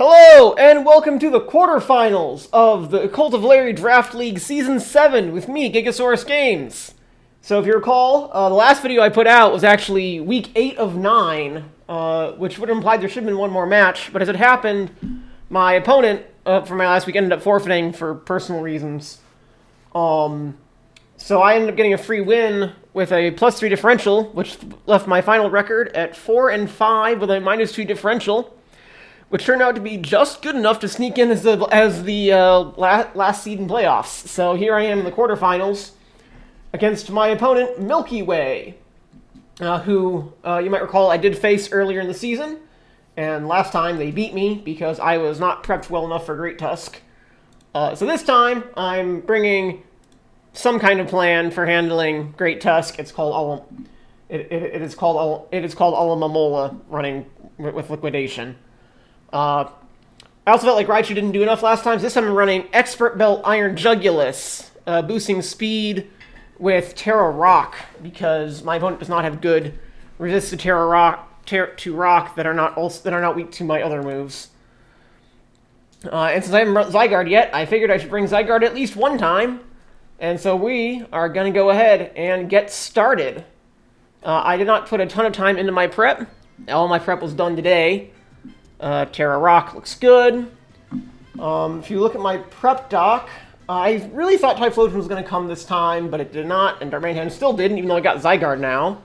Hello, and welcome to the quarterfinals of the Cult of Larry Draft League Season 7 with me, GigaSaurusGames. So if you recall, the last video I put out was actually Week 8 of 9, which would have implied there should have been one more match, but as it happened, my opponent for my last week ended up forfeiting for personal reasons. So I ended up getting a free win with a +3 differential, which left my final record at 4-5 with a -2 differential, which turned out to be just good enough to sneak in as the last seed in playoffs. So here I am in the quarterfinals against my opponent, Milkyway, who you might recall I did face earlier in the season, and last time they beat me because I was not prepped well enough for Great Tusk. So this time I'm bringing some kind of plan for handling Great Tusk. It's called it is called Alamamola running with liquidation. I also felt like Raichu didn't do enough last time, so this time I'm running Expert Belt Iron Jugulus, boosting speed with Terra Rock, because my opponent does not have good resist to Terra Rock that are not weak to my other moves. And since I haven't brought Zygarde yet, I figured I should bring Zygarde at least one time, and so we are going to go ahead and get started. I did not put a ton of time into my prep. All my prep was done today. Terra Rock looks good. If you look at my prep doc, I really thought Typhlosion was going to come this time, but it did not, and Darmanitan still didn't, even though I got Zygarde now,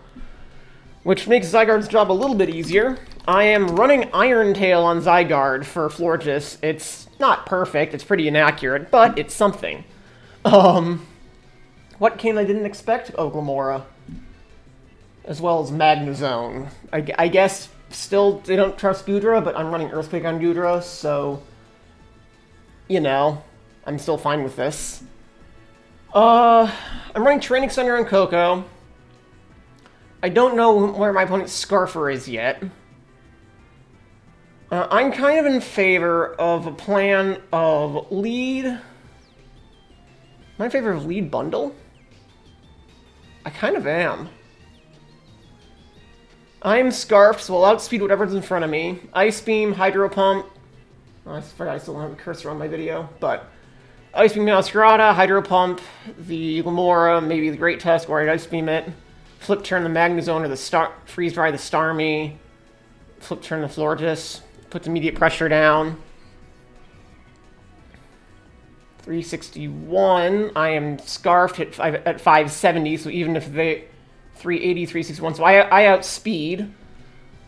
which makes Zygarde's job a little bit easier. I am running Iron Tail on Zygarde for Florges. It's not perfect, it's pretty inaccurate, but it's something. What came I didn't expect? Oh, Glamora. As well as Magnezone. I guess still they don't trust Goodra, but I'm running Earthquake on Goodra, so you know, I'm still fine with this. I'm running Training Center on Coco. I don't know where my opponent's Scarfer is yet. I'm kind of in favor of a plan of lead. Am I in favor of lead bundle? I kind of am. I'm Scarfed, so I'll outspeed whatever's in front of me. Ice Beam, Hydro Pump. Oh, I forgot I still don't have a cursor on my video, but Ice Beam Meowscarada, Hydro Pump, the Glamora, maybe the Great Tusk, or I'd Ice Beam it. Flip turn the Magnezone or the Freeze Dry the Starmie. Flip turn the Florges. Puts immediate pressure down. 361. I am Scarfed at 570, so even if they 380, 361, so I outspeed.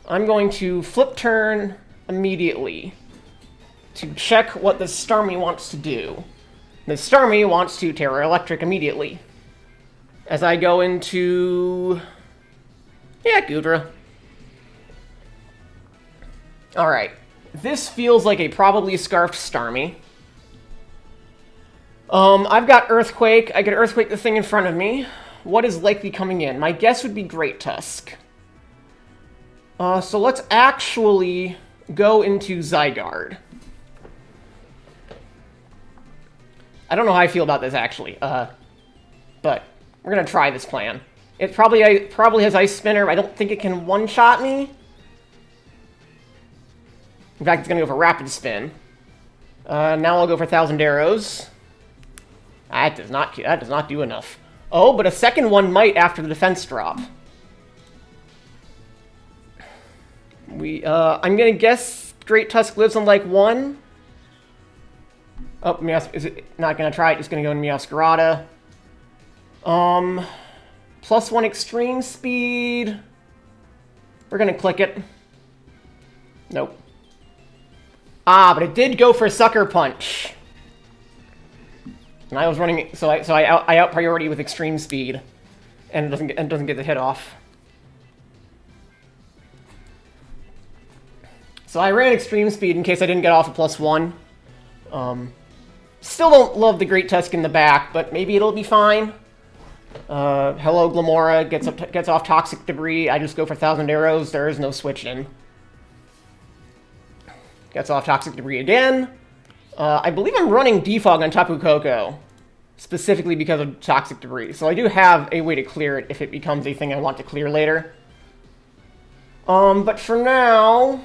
I'm going to flip turn immediately to check what the Starmie wants to do. The Starmie wants to Terra Electric immediately. As I go into... yeah, Goodra. Alright. This feels like a probably Scarfed Starmie. I've got Earthquake. I could Earthquake the thing in front of me. What is likely coming in? My guess would be Great Tusk. So let's actually go into Zygarde. I don't know how I feel about this, actually. But we're going to try this plan. It probably has Ice Spinner. I don't think it can one-shot me. In fact, it's going to go for Rapid Spin. Now I'll go for 1,000 Arrows. That does not do enough. Oh, but a second one might after the defense drop. I'm gonna guess Great Tusk lives on like 1. Oh, is it not gonna try it? Just gonna go in Meowscarada. +1 extreme speed. We're gonna click it. Nope. Ah, but it did go for Sucker Punch. And I was running, so I out priority with extreme speed, and it doesn't get the hit off. So I ran extreme speed in case I didn't get off a +1. Still don't love the Great Tusk in the back, but maybe it'll be fine. Hello, Glamora gets off Toxic Debris. I just go for 1,000 Arrows. There is no switch in. Gets off Toxic Debris again. I believe I'm running Defog on Tapu Koko, specifically because of Toxic Debris. So I do have a way to clear it if it becomes a thing I want to clear later. But for now,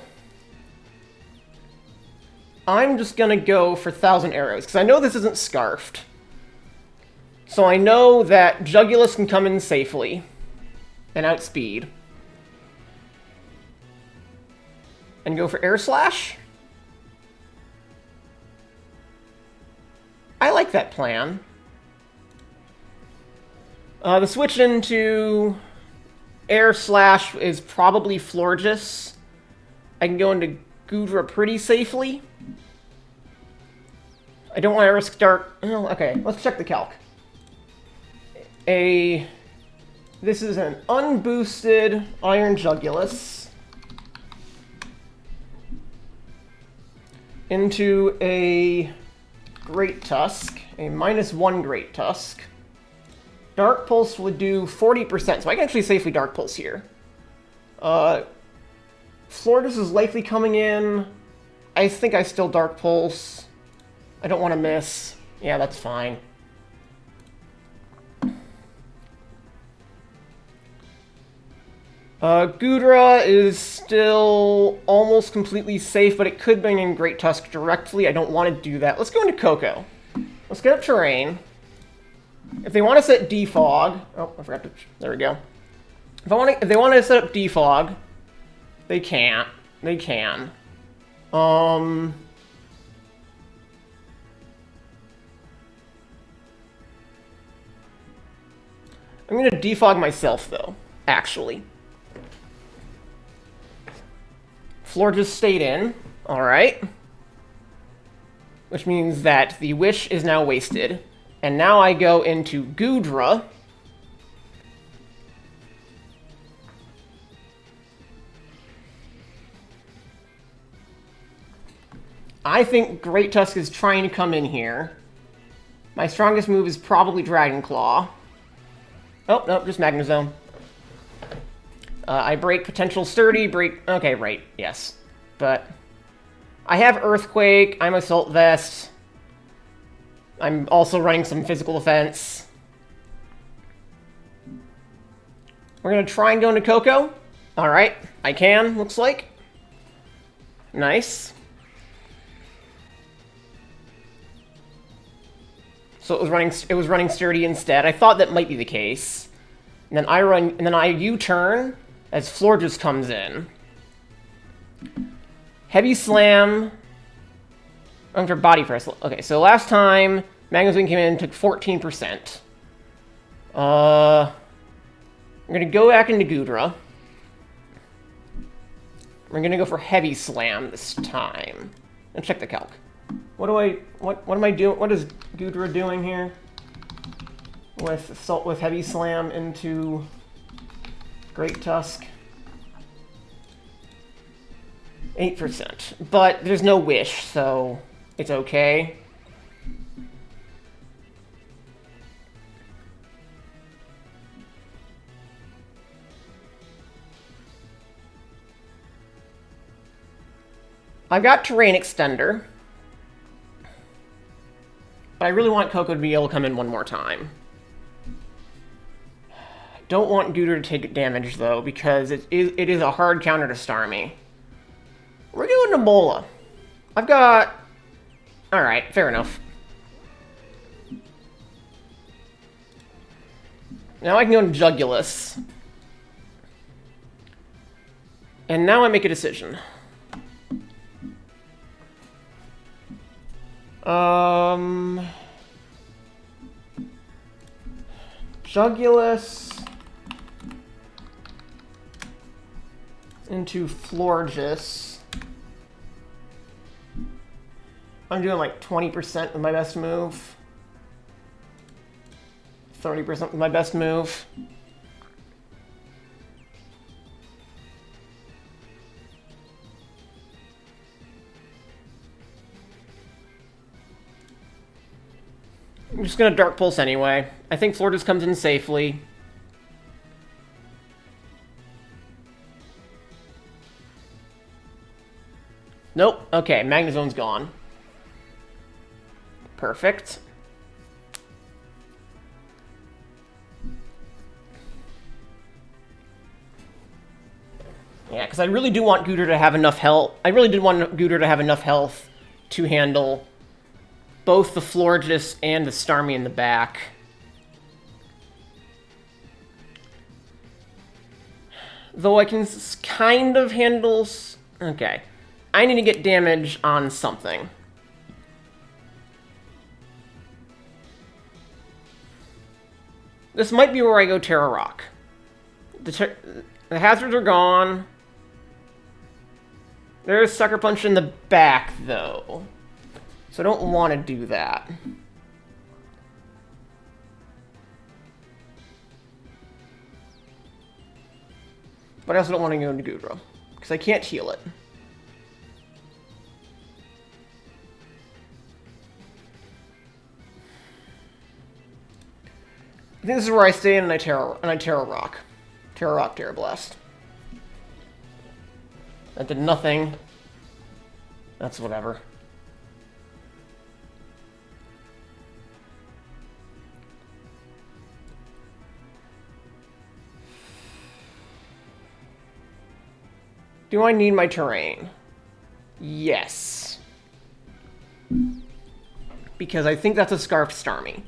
I'm just gonna go for 1,000 arrows, because I know this isn't Scarfed. So I know that Jugulus can come in safely and outspeed. And go for Air Slash? I like that plan. The switch into Air Slash is probably Florges. I can go into Goodra pretty safely. I don't want to risk Dark... Oh, okay, let's check the calc. This is an unboosted Iron Jugulus into a Great Tusk, a -1 Great Tusk. Dark Pulse would do 40%, so I can actually safely Dark Pulse here. Florges is likely coming in. I think I still Dark Pulse. I don't want to miss. Yeah, that's fine. Goodra is still almost completely safe, but it could bring in Great Tusk directly. I don't want to do that. Let's go into Coco. Let's get up Terrain. If they want to set Defog... Oh, I forgot to... There we go. If they want to set up Defog, they can't. They can. I'm going to Defog myself, though, actually. Florges stayed in. Alright. Which means that the Wish is now wasted. And now I go into Goodra. I think Great Tusk is trying to come in here. My strongest move is probably Dragon Claw. Oh, no, just Magnezone. I break Potential Sturdy, break... Okay, right, yes. But I have Earthquake, I'm Assault Vest. I'm also running some Physical Defense. We're going to try and go into Coco. Alright, I can, looks like. Nice. So it was running Sturdy instead. I thought that might be the case. And then I U-turn as Florges comes in. Heavy Slam. Under Body Press. Okay, so last time Magnezone came in and took 14%. I'm gonna go back into Goodra. We're gonna go for Heavy Slam this time. And check the calc. What am I doing? What is Goodra doing here? With Heavy Slam into Great Tusk. 8%. But there's no Wish, so it's okay. I've got Terrain Extender. But I really want Coco to be able to come in one more time. I don't want Goodra to take damage, though, because it is a hard counter to Starmie. We're going to Mola. I've got... Alright, fair enough. Now I can go to Jugulus. And now I make a decision. Jugulus into Florges. I'm doing like 20% with my best move. 30% with my best move. I'm just gonna Dark Pulse anyway. I think Florges comes in safely. Nope. Okay, Magnezone's gone. Perfect. Yeah, because I really do want Goodra to have enough health. I really did want Goodra to have enough health to handle both the Florges and the Starmie in the back. Though I can kind of handle... Okay. I need to get damage on something. This might be where I go Terra Rock. The hazards are gone. There's Sucker Punch in the back, though. So I don't want to do that. But I also don't want to go into Goodra, because I can't heal it. I think this is where I stay and I Terra Rock. Terra Rock, Terra Blast. That did nothing. That's whatever. Do I need my terrain? Yes. Because I think that's a Scarfed Starmie.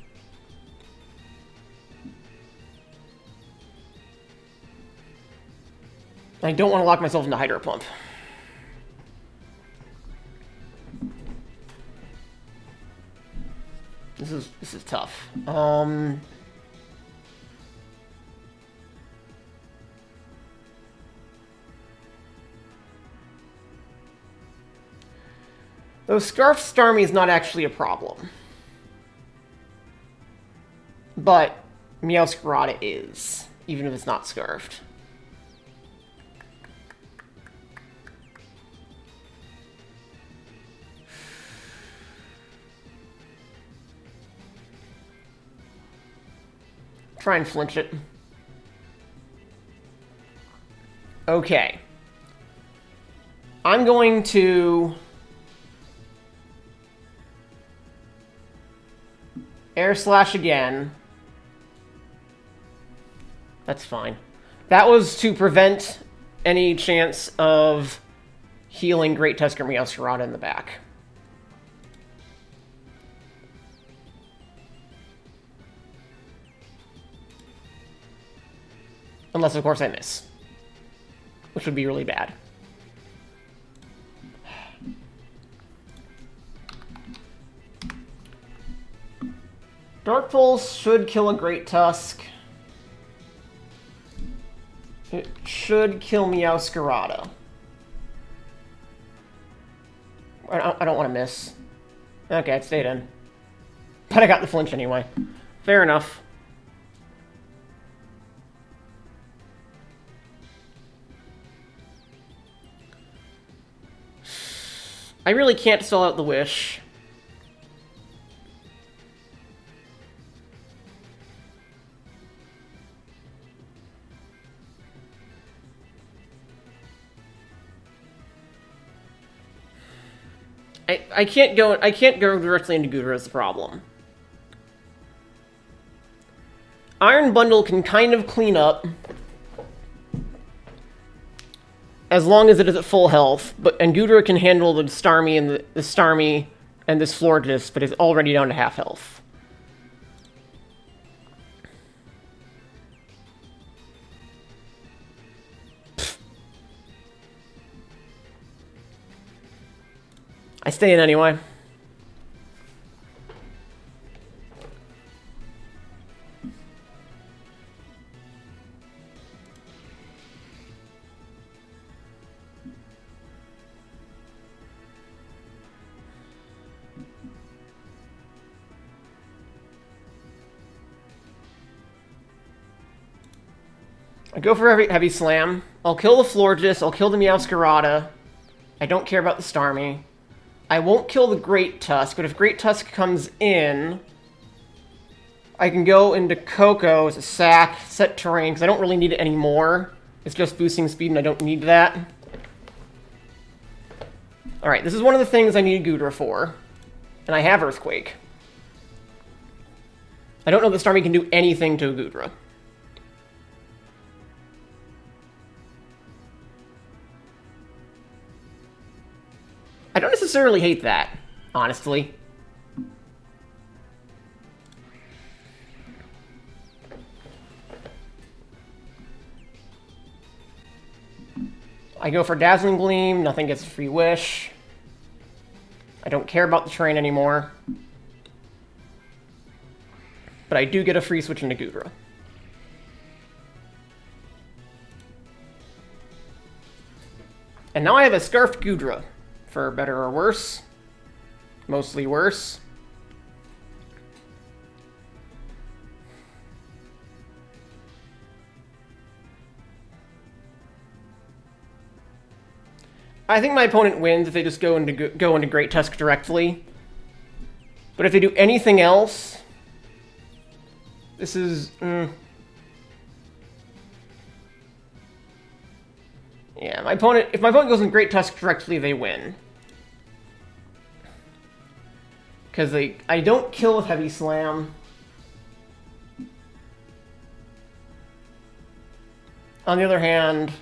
I don't want to lock myself into Hydro Pump. This is tough. Though Scarf Starmie is not actually a problem. But Meowscarada is, even if it's not Scarfed. Try and flinch it. Okay. I'm going to... Air Slash again. That's fine. That was to prevent any chance of healing Great Tusk or Meowscarada in the back. Unless, of course, I miss. Which would be really bad. Dark Pulse should kill a Great Tusk. It should kill Meowscarada. I don't want to miss. Okay, it stayed in. But I got the flinch anyway. Fair enough. I really can't stall out the Wish. I can't go directly into Goodra is the problem. Iron Bundle can kind of clean up as long as it is at full health, and Goodra can handle the Starmie and the Starmie and this Florges, but is already down to half health. I stay in anyway. I go for heavy slam. I'll kill the Florges. I'll kill the Meowscarada. I don't care about the Starmie. I won't kill the Great Tusk, but if Great Tusk comes in, I can go into Coco as a sack, set terrain, because I don't really need it anymore. It's just boosting speed, and I don't need that. Alright, this is one of the things I need Goodra for. And I have Earthquake. I don't know that Starmie can do anything to a Goodra. I don't necessarily hate that. honestly. I go for Dazzling Gleam, nothing gets a free wish. I don't care about the terrain anymore. But I do get a free switch into Goodra. And now I have a Scarfed Goodra, for better or worse. Mostly worse. I think my opponent wins if they just go into Great Tusk directly. But if they do anything else, this is... Yeah, if my opponent goes in Great Tusk directly, they win. Because I don't kill with Heavy Slam. On the other hand,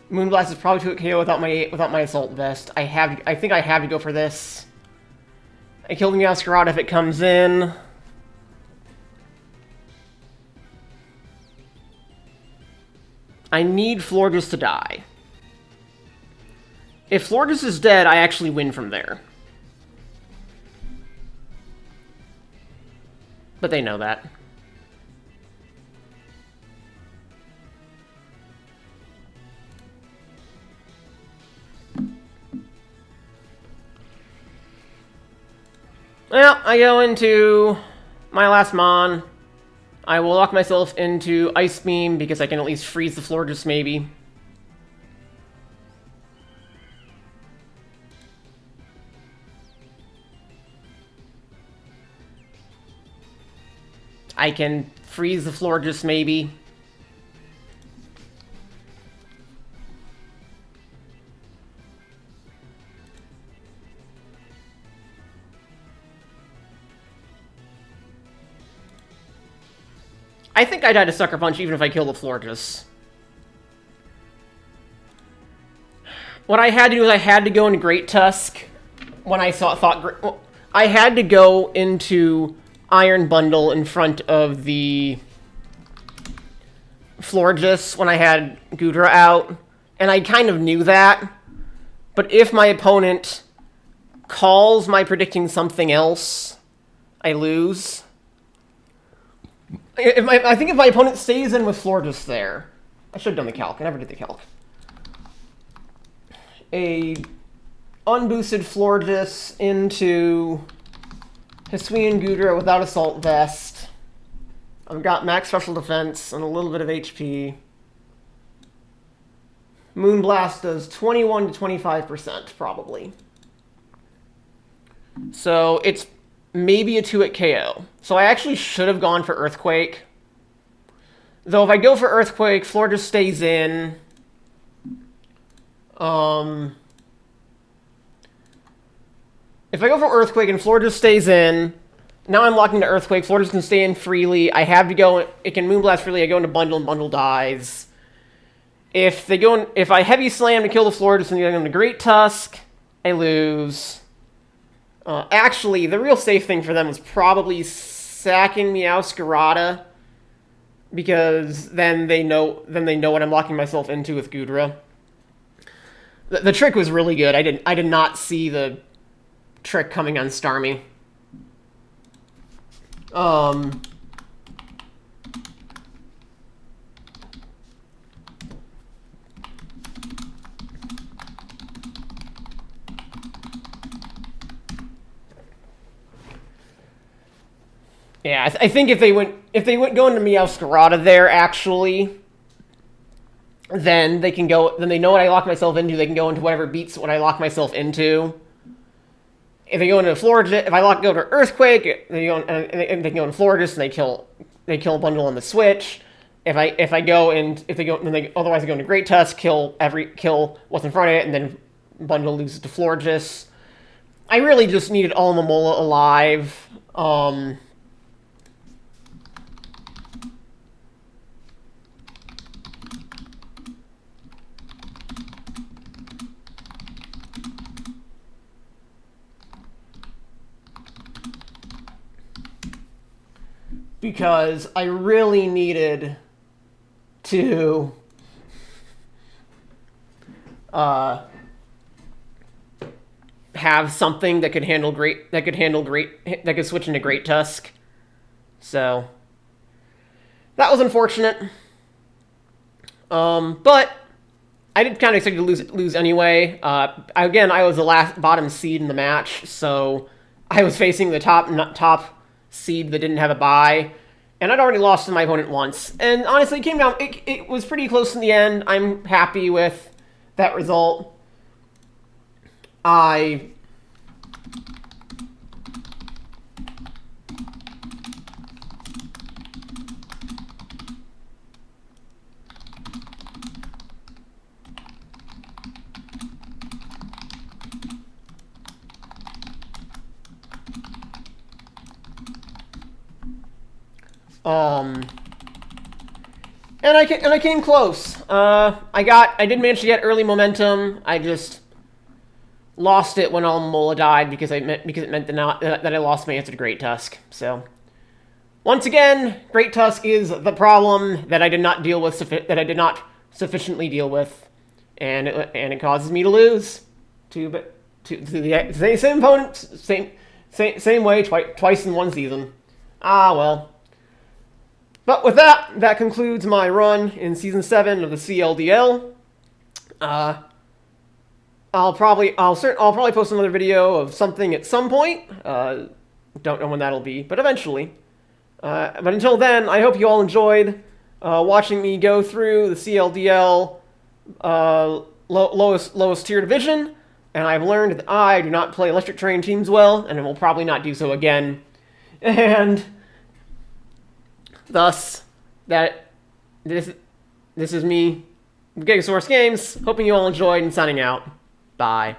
Moonblast is probably 2 KO without my Assault Vest. I think I have to go for this. I kill the Zygarde if it comes in. I need Florges to die. If Florges is dead, I actually win from there. But they know that. Well, I go into my last Mon. I will lock myself into Ice Beam because I can at least freeze the Florges, maybe. I can freeze the Florges, maybe. I think I died to Sucker Punch even if I kill the Florges. What I had to do is I had to go into Great Tusk when I thought I had to go into Iron Bundle in front of the Florges when I had Goodra out, and I kind of knew that. But if my opponent calls my predicting something else, I lose. I think if my opponent stays in with Florges there... I should have done the calc. I never did the calc. A unboosted Florges into Hisuian Goodra without Assault Vest. I've got max special defense and a little bit of HP. Moonblast does 21 to 25%, probably. So it's maybe a 2-hit KO. So I actually should have gone for Earthquake. Though if I go for Earthquake, Florges stays in. If I go for Earthquake and Florges stays in, now I'm locked into Earthquake. Florges can stay in freely. I have to go. It can Moonblast freely. I go into Bundle, and Bundle dies. If I Heavy Slam to kill the Florges and they go into Great Tusk, I lose. Actually, the real safe thing for them was probably sacking Zygarde, because then they know what I'm locking myself into with Goodra. The trick was really good. I did not see the trick coming on Starmie. Yeah, I think if they went going to Zygarde there, actually, then they can go. Then they know what I lock myself into. They can go into whatever beats what I lock myself into. If they go into Florges, if I go to Earthquake, they can go into Florges and they kill Bundle on the switch. Otherwise I go into Great Tusk, kill what's in front of it, and then Bundle loses to Florges. I really just needed Alomomola alive. because I really needed to have something that could switch into Great Tusk. So that was unfortunate. But I did kind of expect to lose anyway. Again, I was the last bottom seed in the match, so I was facing the top seed that didn't have a bye, and I'd already lost to my opponent once. And honestly, it came down. It was pretty close in the end. I'm happy with that result. And I came close. I did manage to get early momentum. I just lost it when Mola died because it meant that I lost my answer to Great Tusk. So once again, Great Tusk is the problem that I did not sufficiently deal with, and it causes me to lose to the same opponent, same way twice in one season. Ah well. But with that, that concludes my run in Season 7 of the CLDL. I'll probably post another video of something at some point. Don't know when that'll be, but eventually. But until then, I hope you all enjoyed watching me go through the CLDL lowest tier division, and I've learned that I do not play electric train teams well, and I will probably not do so again. And thus, this is me, GigaSaurusGames, hoping you all enjoyed, and signing out. Bye.